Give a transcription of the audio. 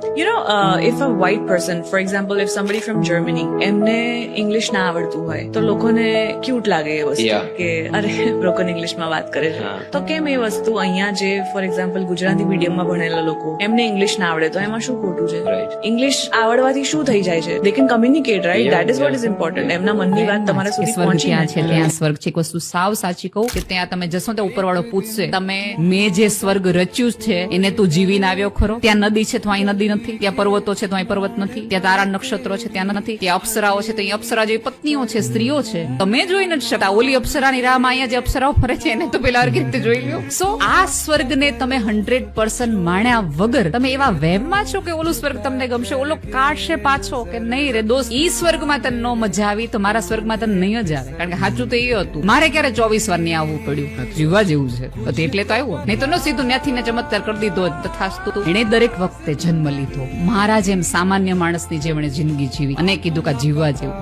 You know, if a white person, for example, if somebody from Germany, એમને English ના આવડતું હોય તો લોકોને ક્યુટ લાગે એ વસ્તુ કે અરે બ્રોકન ઇંગ્લિશમાં વાત કરે છે. તો કેમ એ વસ્તુ અહીંયા જે ફોર એક્ઝામ્પલ ગુજરાતી મીડિયમમાં ભણેલા લોકો એમને ઇંગ્લિશ ના આવડે તો એમાં શું ખોટું છે? ઇંગ્લિશ આવડવાથી શું થઈ જાય છે? They can communicate, right? That is what is important. એમના મનની વાત તમારા સુધી પહોંચી છે. ત્યાં સ્વર્ગ છે. એક વસ્તુ સાવ સાચી કહું કે ત્યાં તમે જશો તો ઉપરવાળો પૂછશે તમે મેં જે સ્વર્ગ રચ્યું છે એને તું જીવીને આવ્યો ખરો? ત્યાં નદી છે તો અહીં નદી નથી, ત્યાં પર્વતો છે તો અહીં પર્વત નથી, ત્યાં તારા નક્ષત્રો છે ત્યાં નથી, ત્યાં અપ્સરાઓ છે તો અહીં અપ્સરા જેવી પત્નીઓ છે, સ્ત્રીઓ છે, તમે જોઈ નથી શકતા. ઓલી અપ્સરાની રાહમાં અહીંયા જે અપ્સરાઓ ફરે છે એને તો પેલા હરખી રીતે જોઈ લ્યો. સો આ સ્વર્ગને તમે 100% માણ્યા વગર તમે એવા વહેમમાં છો કે ઓલું સ્વર્ગ તમને ગમશે, ઓલો કાઢશે પાછો કે નહીં રે દોસ્ત, ઈ સ્વર્ગમાં તને નો મજા આવી તો મારા સ્વર્ગમાં તને નહીં જ આવે. કારણ કે સાચું તો એ હતું, મારે ક્યારે 24 વાર નહીં આવવું પડ્યું, જીવવા જેવું છે એટલે તો આવ્યો, નહીં તો નો સીધું ત્યાંથી ને ચમત્કાર કરી દીધો. તથાસ્તુ એને દરેક વખતે જન્મ લીધો, મારા જેમ સામાન્ય માણસની જેમ જિંદગી જીવી અને કીધું કે જીવવા જેવું.